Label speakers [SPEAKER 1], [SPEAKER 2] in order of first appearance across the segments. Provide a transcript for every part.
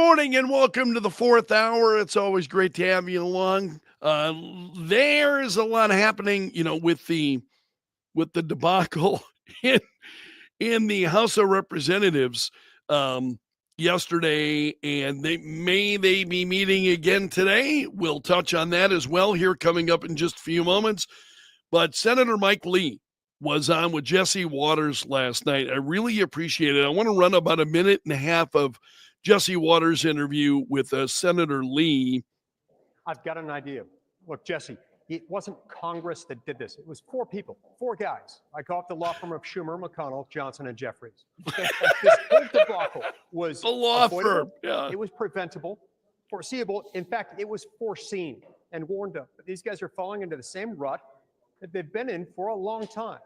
[SPEAKER 1] morning and welcome to the fourth hour. It's always great to have you along. There's a lot happening, with the debacle in, in the House of Representatives um, yesterday, and they be meeting again today. We'll touch on that as well here coming up in just a few moments. But Senator Mike Lee was on with Jesse Waters last night. I really appreciate it. I want to run about a minute and a half of Jesse Waters' interview with Senator Lee.
[SPEAKER 2] I've got an idea. Look, Jesse, it wasn't Congress that did this. It was four people, four guys. I call it the law firm of Schumer, McConnell, Johnson, and Jeffries. This whole debacle was
[SPEAKER 1] The law
[SPEAKER 2] avoidable.
[SPEAKER 1] firm, yeah.
[SPEAKER 2] It was preventable, foreseeable. In fact, it was foreseen and warned of. But these guys are falling into the same rut that they've been in for a long time,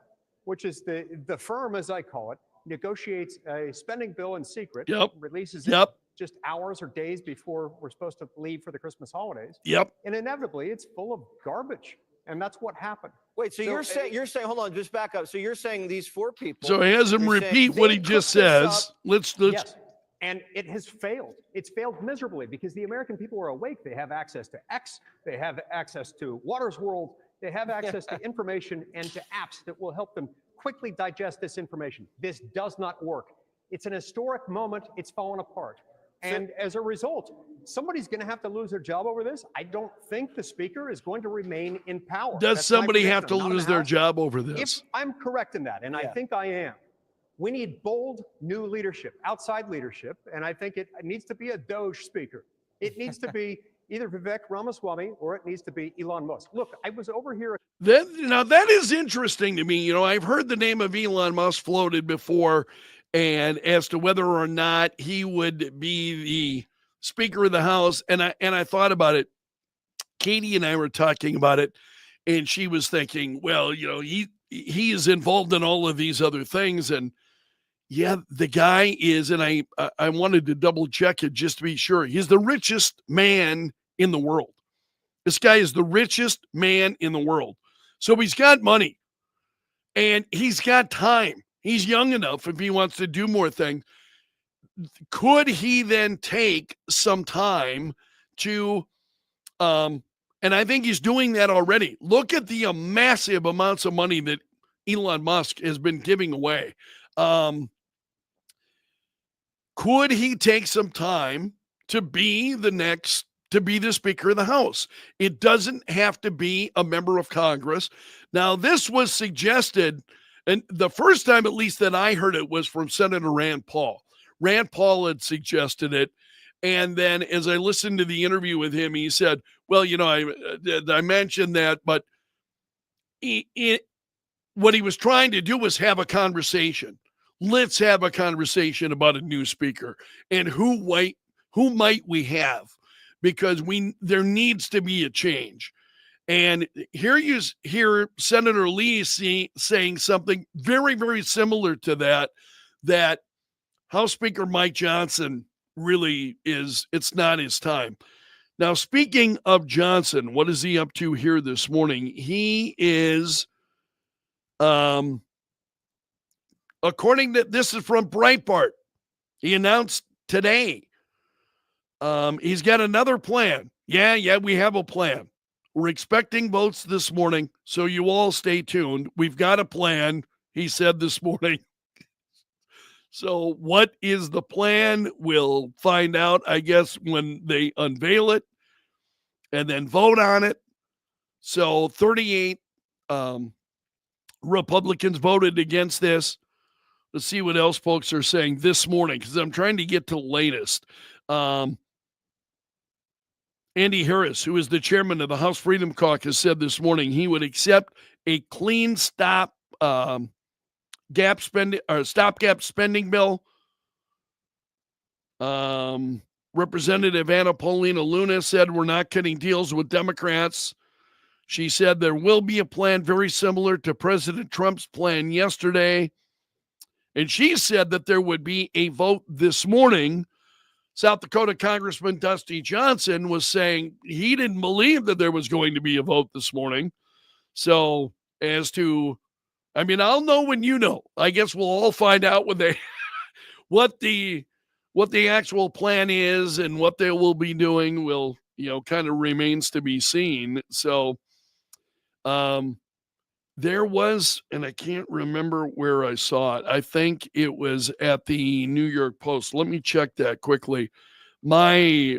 [SPEAKER 2] which is the firm, as I call it, negotiates a spending bill in secret, releases it just hours or days before we're supposed to leave for the Christmas holidays. And inevitably, it's full of garbage. And that's what happened.
[SPEAKER 3] Wait, so you're saying, hold on, just back up. So you're saying these four people.
[SPEAKER 1] So he has him repeat what he just says. Let's.
[SPEAKER 2] Yes. And it has failed. It's failed miserably because the American people are awake. They have access to X. They have access to Waters World. They have access to information and to apps that will help them quickly digest this information. This does not work. It's an historic moment. It's fallen apart. And as a result, somebody's going to have to lose their job over this. I don't think the speaker is going to remain in power.
[SPEAKER 1] Does somebody have to lose their job over this?
[SPEAKER 2] If I'm correct in that, and I think I am, we need bold new leadership, outside leadership, and I think it needs to be a Doge speaker. It needs to be either Vivek Ramaswamy or it needs to be Elon Musk. Look, I was over here.
[SPEAKER 1] Now, that is interesting to me. I've heard the name of Elon Musk floated before, and as to whether or not he would be the Speaker of the House. And I thought about it. Katie and I were talking about it, and she was thinking, well, he is involved in all of these other things. And yeah, the guy is, and I wanted to double check it just to be sure. He's the richest man in the world. This guy is the richest man in the world. So he's got money and he's got time. He's young enough if he wants to do more things. Could he then take some time to, and I think he's doing that already. Look at the massive amounts of money that Elon Musk has been giving away. Could he take some time to be the Speaker of the House? It doesn't have to be a member of Congress. Now, this was suggested, and the first time at least that I heard it was from Senator Rand Paul. Rand Paul had suggested it. And then as I listened to the interview with him, he said, well, I mentioned that, but what he was trying to do was have a conversation. Let's have a conversation about a new speaker and who might we have, because there needs to be a change. And here you hear Senator Lee saying something very, very similar to that House Speaker Mike Johnson really it's not his time. Now, speaking of Johnson, what is he up to here this morning? He is, according to, this is from Breitbart, he announced today, he's got another plan. Yeah, we have a plan. We're expecting votes this morning, so you all stay tuned. We've got a plan, he said this morning. So what is the plan? We'll find out, I guess, when they unveil it and then vote on it. So 38 Republicans voted against this. Let's see what else folks are saying this morning, because I'm trying to get to the latest. Andy Harris, who is the chairman of the House Freedom Caucus, said this morning he would accept a clean stopgap spending bill. Representative Anna Paulina Luna said we're not cutting deals with Democrats. She said there will be a plan very similar to President Trump's plan yesterday. And she said that there would be a vote this morning. South Dakota Congressman Dusty Johnson was saying he didn't believe that there was going to be a vote this morning. So as to, I'll know when you know. I guess we'll all find out when what the what the actual plan is and what they will be doing will, kind of remains to be seen. So, there was, and I can't remember where I saw it. I think it was at the New York Post. Let me check that quickly. My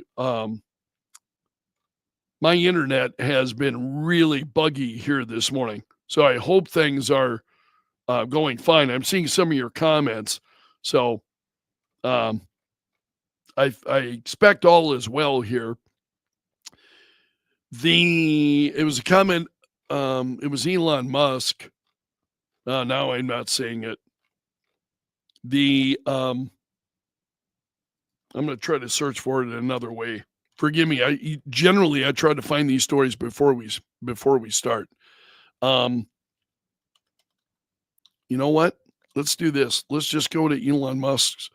[SPEAKER 1] my internet has been really buggy here this morning, so I hope things are going fine. I'm seeing some of your comments, so I expect all is well here. It was a comment. It was Elon Musk. Now I'm not seeing it. I'm going to try to search for it another way. Forgive me. I try to find these stories before we start. You know what? Let's do this. Let's just go to Elon Musk's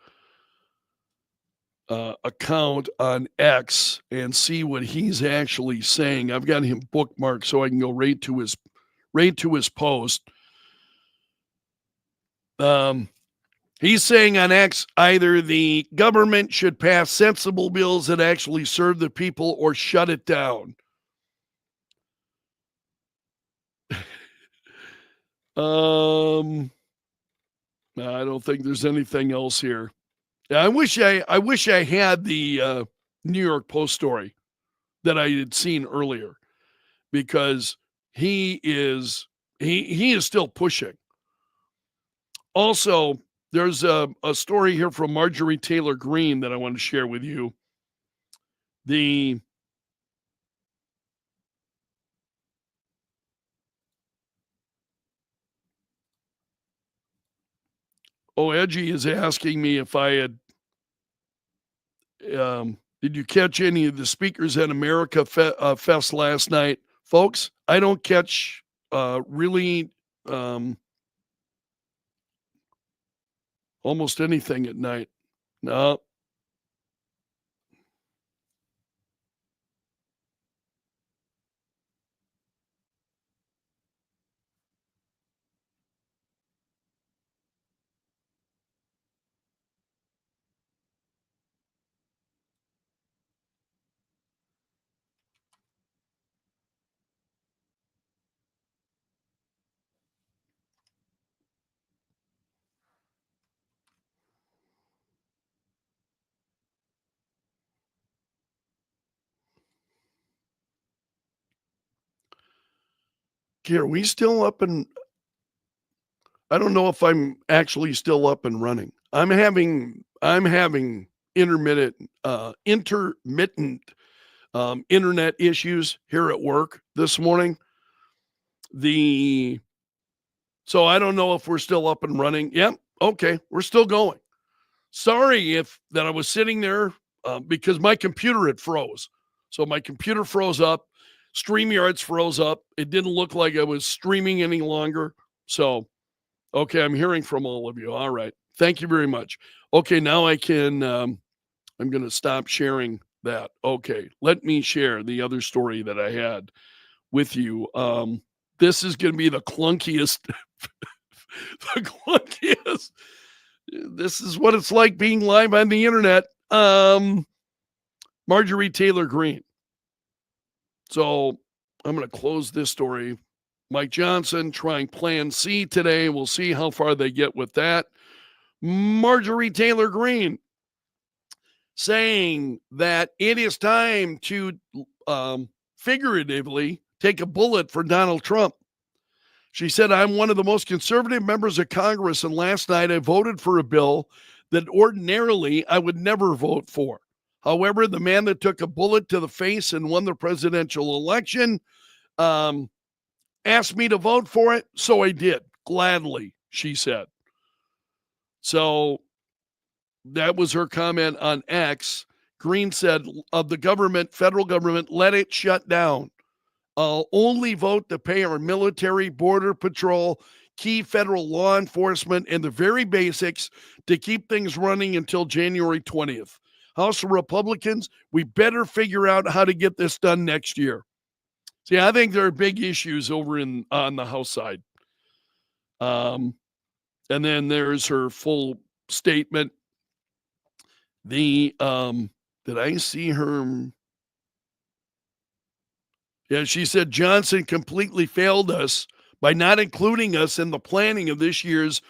[SPEAKER 1] account on X and see what he's actually saying. I've got him bookmarked so I can go right to his post. He's saying on X, either the government should pass sensible bills that actually serve the people or shut it down. I don't think there's anything else here. I wish I had the New York Post story that I had seen earlier, because he is still pushing. Also, there's a story here from Marjorie Taylor Greene that I want to share with you. Edgy is asking me if I had did you catch any of the speakers at America Fest last night? Folks, I don't catch really almost anything at night. No. Okay, are we still up and I don't know if I'm actually still up and running. I'm having intermittent internet issues here at work this morning. So I don't know if we're still up and running. Yep. Okay. We're still going. Sorry if that I was sitting there because my computer had froze. So my computer froze up. StreamYard's froze up. It didn't look like I was streaming any longer. So, okay, I'm hearing from all of you. All right. Thank you very much. Okay, now I can, I'm going to stop sharing that. Okay, let me share the other story that I had with you. This is going to be the clunkiest, the clunkiest. This is what it's like being live on the internet. Marjorie Taylor Greene. So I'm going to close this story. Mike Johnson trying Plan C today. We'll see how far they get with that. Marjorie Taylor Greene saying that it is time to figuratively take a bullet for Donald Trump. She said, I'm one of the most conservative members of Congress, and last night I voted for a bill that ordinarily I would never vote for. However, the man that took a bullet to the face and won the presidential election asked me to vote for it, so I did, gladly, she said. So that was her comment on X. Greene said, of the government, federal government, let it shut down. I'll only vote to pay our military, border patrol, key federal law enforcement, and the very basics to keep things running until January 20th. House Republicans, we better figure out how to get this done next year. See, I think there are big issues over on the House side. And then there's her full statement. The did I see her? Yeah, she said Johnson completely failed us by not including us in the planning of this year's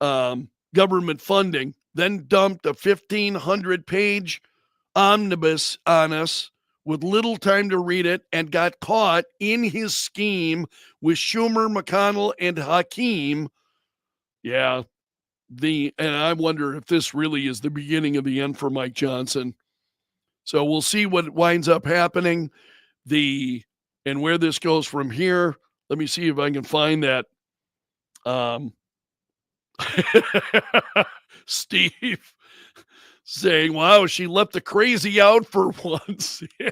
[SPEAKER 1] government funding, then dumped a 1,500-page omnibus on us with little time to read it and got caught in his scheme with Schumer, McConnell, and Hakeem. Yeah, and I wonder if this really is the beginning of the end for Mike Johnson. So we'll see what winds up happening. And where this goes from here. Let me see if I can find that. Steve saying, wow, she let the crazy out for once. Yeah.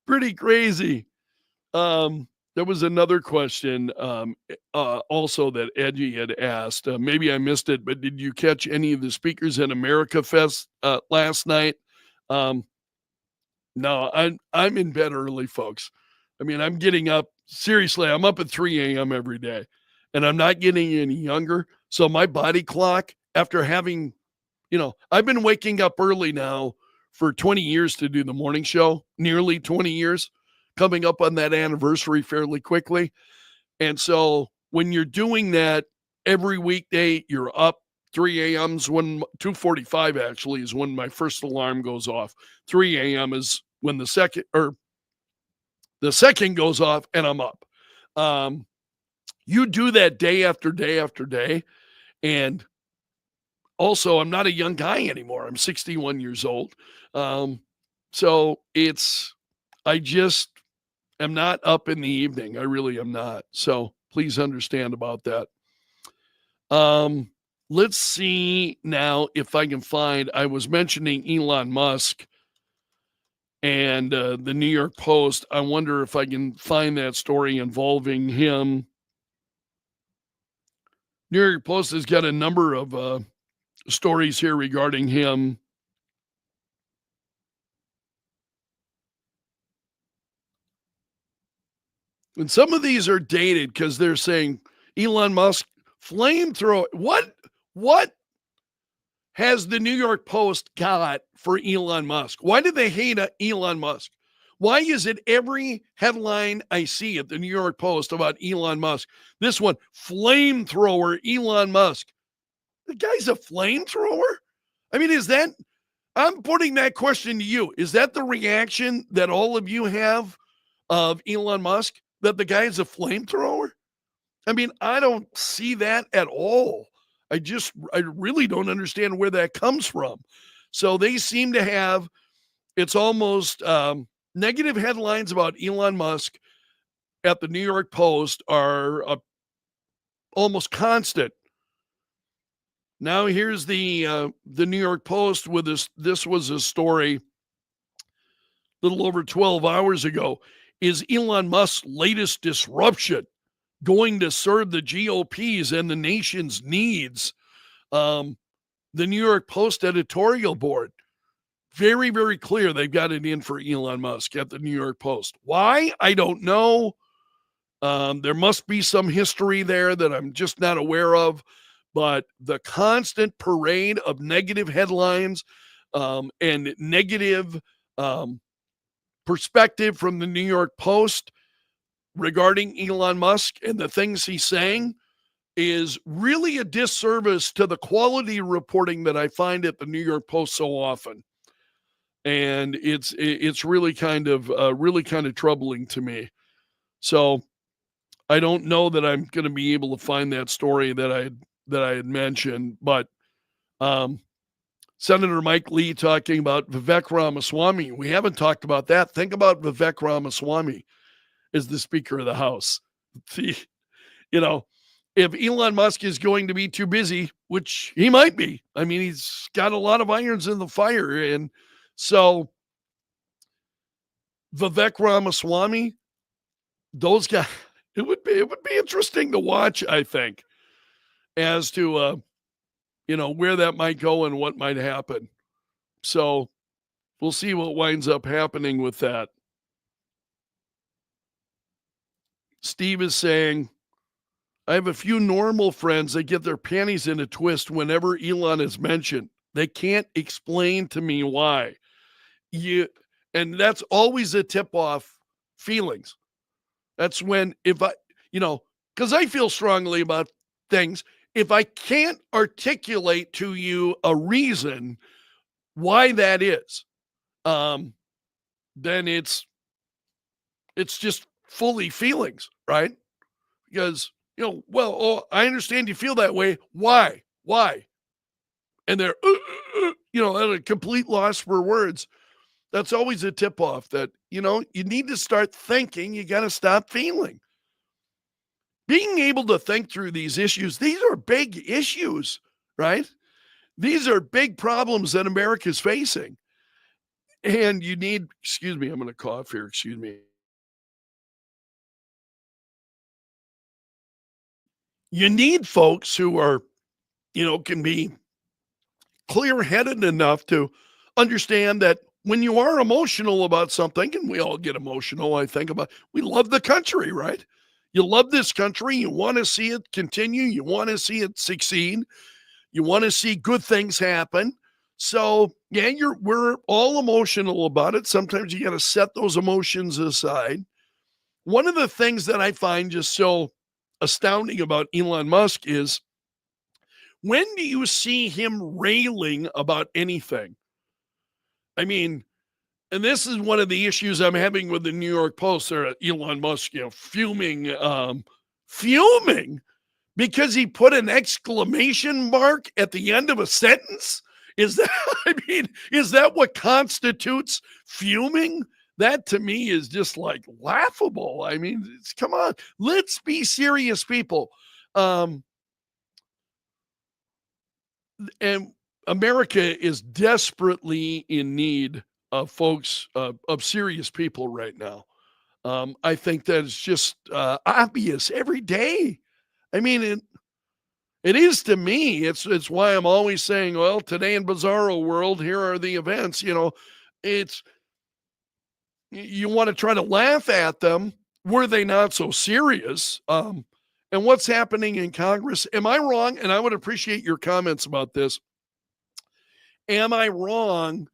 [SPEAKER 1] Pretty crazy. There was another question also that Edgy had asked. Maybe I missed it, but did you catch any of the speakers at America Fest last night? No, I'm in bed early, folks. I mean, I'm getting up. Seriously, I'm up at 3 a.m. every day, and I'm not getting any younger. So my body clock, after having, I've been waking up early now for 20 years to do the morning show, nearly 20 years, coming up on that anniversary fairly quickly. And so when you're doing that every weekday, you're up. 3 a.m.'s when 2:45 actually is when my first alarm goes off. 3 a.m. is when the second goes off and I'm up. You do that day after day after day. And also, I'm not a young guy anymore. I'm 61 years old. So I just am not up in the evening. I really am not. So please understand about that. Let's see now if I can find, I was mentioning Elon Musk and the New York Post. I wonder if I can find that story involving him. New York Post has got a number of stories here regarding him. And some of these are dated because they're saying Elon Musk flamethrower. What has the New York Post got for Elon Musk? Why do they hate Elon Musk? Why is it every headline I see at the New York Post about Elon Musk? This one, flamethrower Elon Musk. The guy's a flamethrower? I mean, I'm putting that question to you. Is that the reaction that all of you have of Elon Musk? That the guy is a flamethrower? I mean, I don't see that at all. I really don't understand where that comes from. So they seem to have, it's almost negative headlines about Elon Musk at the New York Post are almost constant. Now here's the New York Post with this. This was a story a little over 12 hours ago. Is Elon Musk's latest disruption going to serve the GOP's and the nation's needs? The New York Post editorial board, very, very clear. They've got it in for Elon Musk at the New York Post. Why? I don't know. There must be some history there that I'm just not aware of. But the constant parade of negative headlines and negative perspective from the New York Post regarding Elon Musk and the things he's saying is really a disservice to the quality reporting that I find at the New York Post so often. And it's really kind of troubling to me. So I don't know that I'm going to be able to find that story that I had mentioned, but Senator Mike Lee talking about Vivek Ramaswamy. We haven't talked about that. Think about Vivek Ramaswamy as the Speaker of the House. If Elon Musk is going to be too busy, which he might be, I mean, he's got a lot of irons in the fire. And so Vivek Ramaswamy, those guys, it would be interesting to watch, I think, as to, where that might go and what might happen. So we'll see what winds up happening with that. Steve is saying, I have a few normal friends that get their panties in a twist whenever Elon is mentioned. They can't explain to me why. You and that's always a tip off feelings. That's when if I, because I feel strongly about things. If I can't articulate to you a reason why that is, um, then it's just fully feelings, right? Because well, oh, I understand you feel that way. Why? Why? And they're at a complete loss for words. That's always a tip off that you need to start thinking. You got to stop feeling. Being able to think through these issues, these are big issues, right? These are big problems that America's facing. And you need, excuse me, I'm going to cough here, excuse me. You need folks who are, can be clear-headed enough to understand that when you are emotional about something, and we all get emotional, I think about, we love the country, right? You love this country. You want to see it continue. You want to see it succeed. You want to see good things happen. So yeah, we're all emotional about it. Sometimes you got to set those emotions aside. One of the things that I find just so astounding about Elon Musk is, when do you see him railing about anything? I mean, and this is one of the issues I'm having with the New York Post, or Elon Musk, fuming because he put an exclamation mark at the end of a sentence. Is that, is that what constitutes fuming? That to me is just like laughable. I mean, come on, let's be serious, people. And America is desperately in need of folks, of serious people right now. I think that is just obvious every day. I mean, it is to me. It's why I'm always saying, well, today in Bizarro World, here are the events. It's you want to try to laugh at them. Were they not so serious? And what's happening in Congress? Am I wrong? And I would appreciate your comments about this. Am I wrong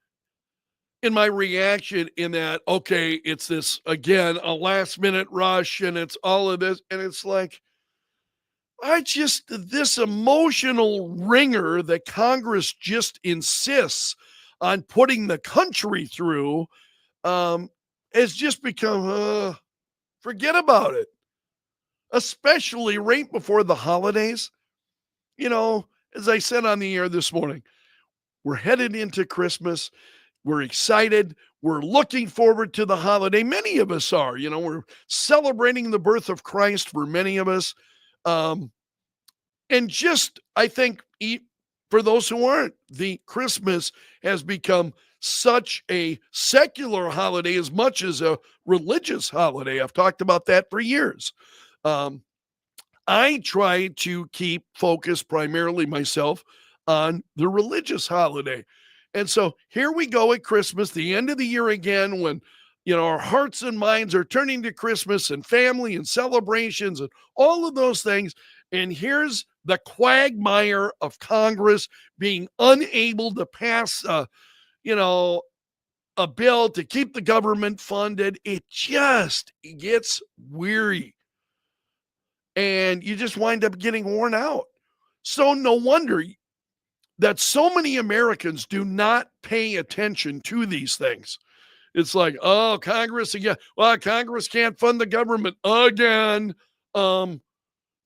[SPEAKER 1] in my reaction in that, okay, it's this, again, a last minute rush and it's all of this. And it's like, this emotional ringer that Congress just insists on putting the country through, has just become, forget about it, especially right before the holidays. As I said on the air this morning, we're headed into Christmas. We're excited. We're looking forward to the holiday. Many of us are, we're celebrating the birth of Christ for many of us. And just, I think, for those who aren't, the Christmas has become such a secular holiday as much as a religious holiday. I've talked about that for years. I try to keep focus primarily myself on the religious holiday. And so here we go at Christmas, the end of the year again, when our hearts and minds are turning to Christmas and family and celebrations and all of those things. And here's the quagmire of Congress being unable to pass a bill to keep the government funded. It just gets weary. And you just wind up getting worn out. So no wonder that so many Americans do not pay attention to these things. It's like, oh, Congress again. Well, Congress can't fund the government again. No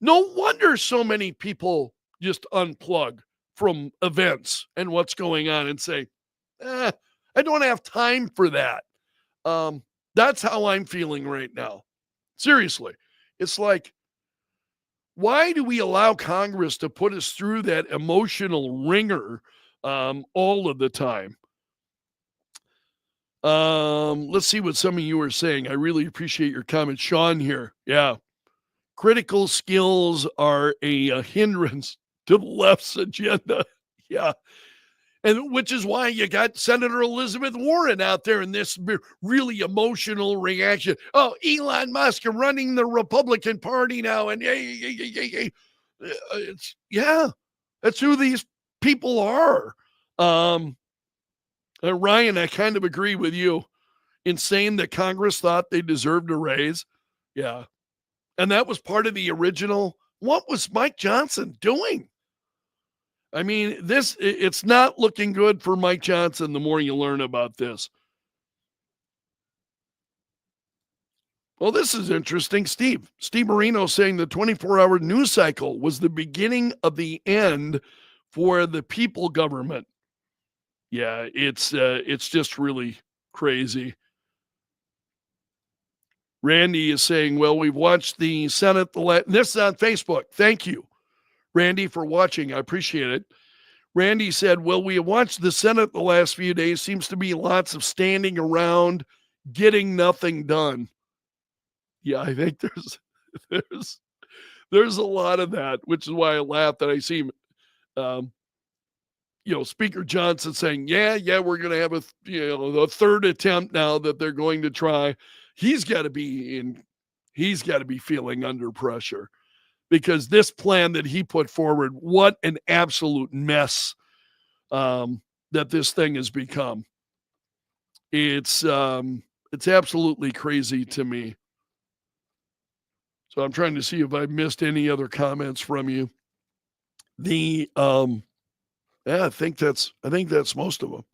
[SPEAKER 1] wonder so many people just unplug from events and what's going on and say, I don't have time for that. That's how I'm feeling right now. Seriously. It's like, why do we allow Congress to put us through that emotional ringer all of the time? Let's see what some of you are saying. I really appreciate your comment. Sean here. Yeah. Critical skills are a hindrance to the left's agenda. Yeah. And which is why you got Senator Elizabeth Warren out there in this really emotional reaction. Oh, Elon Musk running the Republican Party now. And that's who these people are. Um, Ryan, I kind of agree with you in saying that Congress thought they deserved a raise. Yeah. And that was part of the original. What was Mike Johnson doing? I mean, it's not looking good for Mike Johnson the more you learn about this. Well, this is interesting. Steve Marino saying the 24-hour news cycle was the beginning of the end for the people government. Yeah, it's just really crazy. Randy is saying, well, we've watched the Senate. This is on Facebook. Thank you, Randy, for watching. I appreciate it. Randy said, well, we have watched the Senate the last few days. Seems to be lots of standing around, getting nothing done. Yeah, I think there's a lot of that, which is why I laughed that I see, Speaker Johnson saying, yeah, we're going to have the third attempt now that they're going to try. He's got to be feeling under pressure because this plan that he put forward, what an absolute mess that this thing has become. It's absolutely crazy to me. So I'm trying to see if I missed any other comments from you. I think that's most of them.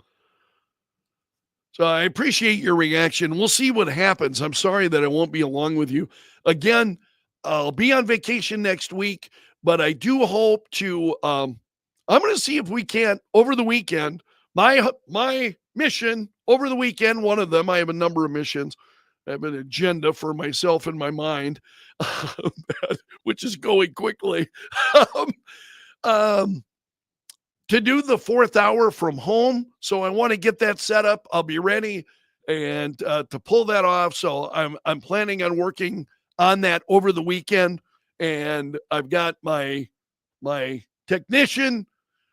[SPEAKER 1] So I appreciate your reaction. We'll see what happens. I'm sorry that I won't be along with you. Again, I'll be on vacation next week, but I do hope to I'm going to see if we can over the weekend. My mission over the weekend, one of them, I have a number of missions. I have an agenda for myself in my mind, which is going quickly. To do the 4th hour from home. So I want to get that set up. I'll be ready and to pull that off. So I'm planning on working on that over the weekend. And I've got my technician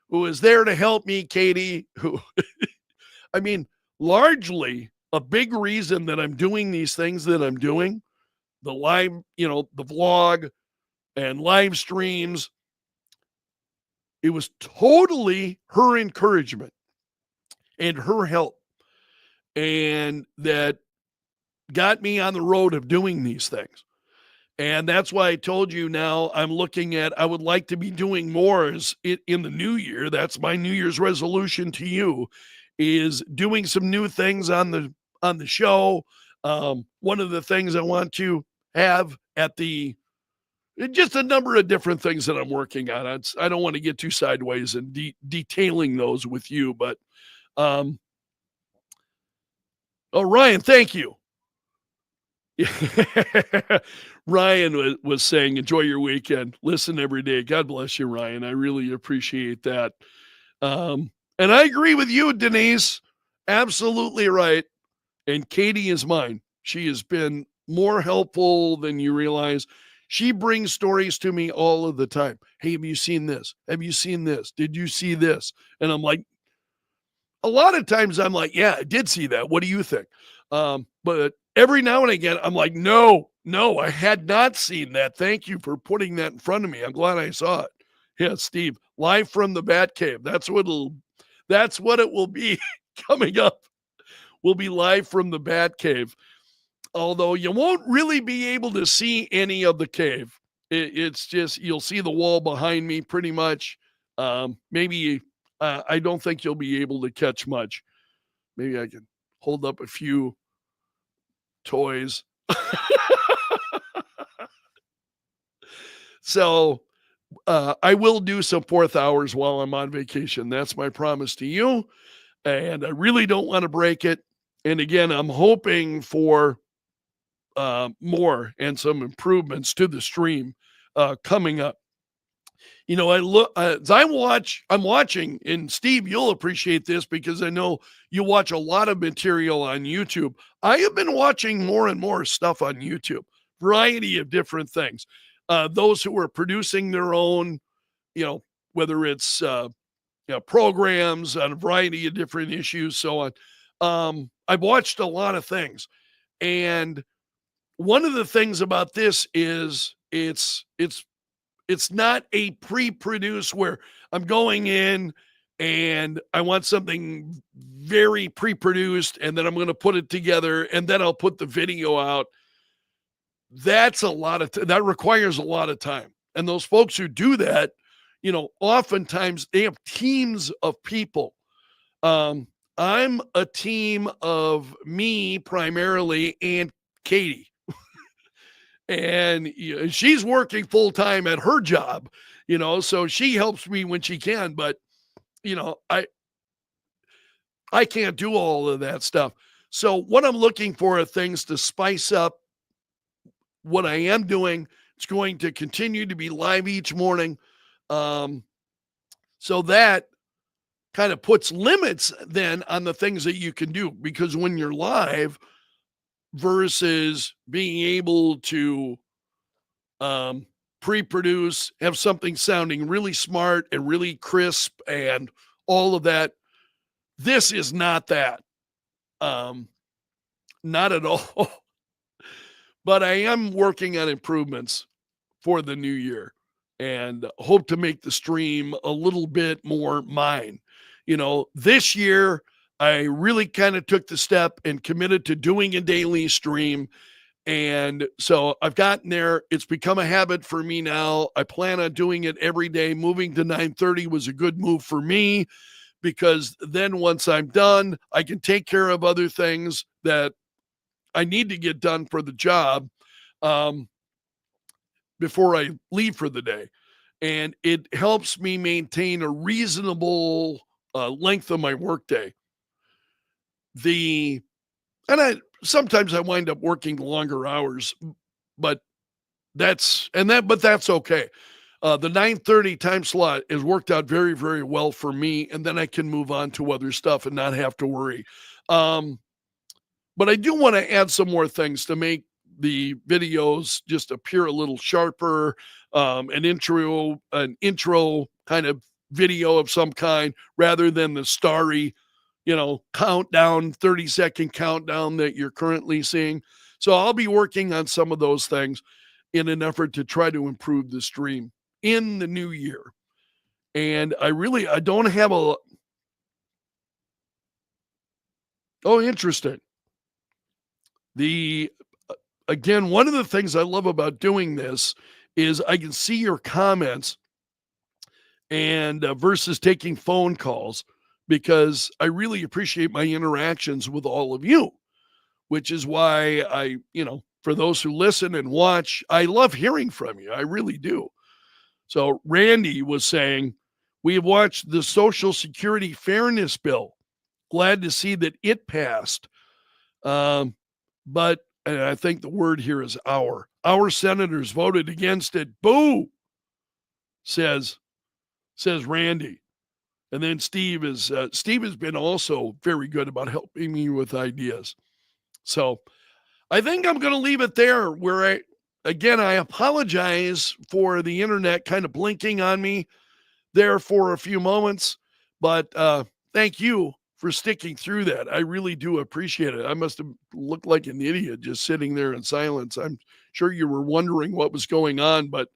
[SPEAKER 1] who is there to help me, Katie, who I mean, largely a big reason that I'm doing these things that I'm doing, the live, the vlog and live streams. It was totally her encouragement and her help. And that got me on the road of doing these things. And that's why I told you now I'm looking at, I would like to be doing more in the new year. That's my New Year's resolution to you, is doing some new things on the show. One of the things I want to have just a number of different things that I'm working on. I don't want to get too sideways and detailing those with you, but Ryan, thank you. Ryan was saying, enjoy your weekend. Listen every day. God bless you, Ryan. I really appreciate that. And I agree with you, Denise. Absolutely right. And Katie is mine. She has been more helpful than you realize. She brings stories to me all of the time. Hey, have you seen this? Have you seen this? Did you see this? And I'm like, a lot of times I'm like, yeah, I did see that. What do you think? But every now and again, I'm like, no, I had not seen that. Thank you for putting that in front of me. I'm glad I saw it. Yeah, Steve, live from the Batcave. That's what it will be coming up. We'll be live from the Batcave. Although you won't really be able to see any of the cave. It's just, you'll see the wall behind me pretty much. Maybe I don't think you'll be able to catch much. Maybe I can hold up a few toys. So I will do some 4th hours while I'm on vacation. That's my promise to you. And I really don't want to break it. And again, I'm hoping for more and some improvements to the stream coming up. I look as I'm watching, and Steve, you'll appreciate this because I know you watch a lot of material on YouTube. I have been watching more and more stuff on YouTube, variety of different things. Those who are producing their own, whether it's programs on a variety of different issues, so on. I've watched a lot of things, and one of the things about this is it's not a pre-produced where I'm going in and I want something very pre-produced, and then I'm going to put it together, and then I'll put the video out. That's a lot of that requires a lot of time. And those folks who do that, oftentimes they have teams of people. I'm a team of me primarily and Katie. And she's working full time at her job, so she helps me when she can, but I can't do all of that stuff. So what I'm looking for are things to spice up what I am doing. It's going to continue to be live each morning. So that kind of puts limits then on the things that you can do, because when you're live versus being able to pre-produce, have something sounding really smart and really crisp and all of that, this is not that. Not at all. But I am working on improvements for the new year and hope to make the stream a little bit more mine. This year I really kind of took the step and committed to doing a daily stream. And so I've gotten there. It's become a habit for me now. I plan on doing it every day. Moving to 9:30 was a good move for me, because then once I'm done, I can take care of other things that I need to get done for the job before I leave for the day. And it helps me maintain a reasonable length of my workday. Sometimes I wind up working longer hours, but that's okay. The 9:30 time slot has worked out very, very well for me, and then I can move on to other stuff and not have to worry. But I do want to add some more things to make the videos just appear a little sharper, an intro kind of video of some kind, rather than the starry, countdown, 30-second countdown that you're currently seeing. So I'll be working on some of those things in an effort to try to improve the stream in the new year. And I don't have oh, interesting. Again, one of the things I love about doing this is I can see your comments and versus taking phone calls, because I really appreciate my interactions with all of you, which is why for those who listen and watch, I love hearing from you. I really do. So Randy was saying, we have watched the Social Security Fairness Bill. Glad to see that it passed. But and I think the word here is our senators voted against it. Boo, says Randy. And then Steve has been also very good about helping me with ideas. So I think I'm going to leave it there, where I apologize for the internet kind of blinking on me there for a few moments, but thank you for sticking through that. I really do appreciate it. I must have looked like an idiot just sitting there in silence. I'm sure you were wondering what was going on, but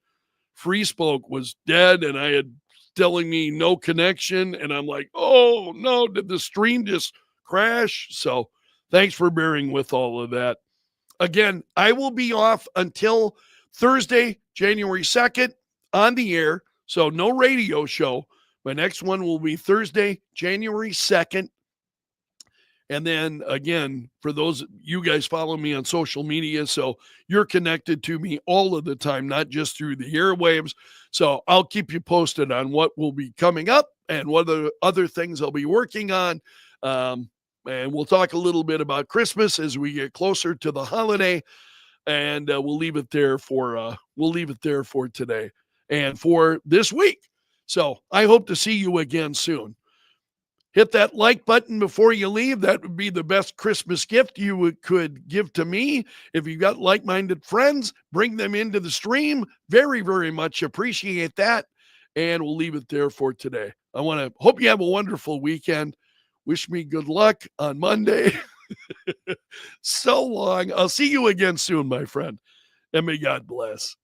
[SPEAKER 1] Free Spoke was dead, and I had telling me no connection, and I'm like, oh no, did the stream just crash? So thanks for bearing with all of that. Again, I will be off until Thursday, January 2nd on the air. So no radio show. My next one will be Thursday, January 2nd. And then again, for those, you guys follow me on social media, so you're connected to me all of the time, not just through the airwaves. So I'll keep you posted on what will be coming up and what other things I'll be working on. And we'll talk a little bit about Christmas as we get closer to the holiday. And we'll leave it there for today and for this week. So I hope to see you again soon. Hit that like button before you leave. That would be the best Christmas gift you could give to me. If you've got like-minded friends, bring them into the stream. Very, very much appreciate that. And we'll leave it there for today. I want to hope you have a wonderful weekend. Wish me good luck on Monday. So long. I'll see you again soon, my friend. And may God bless.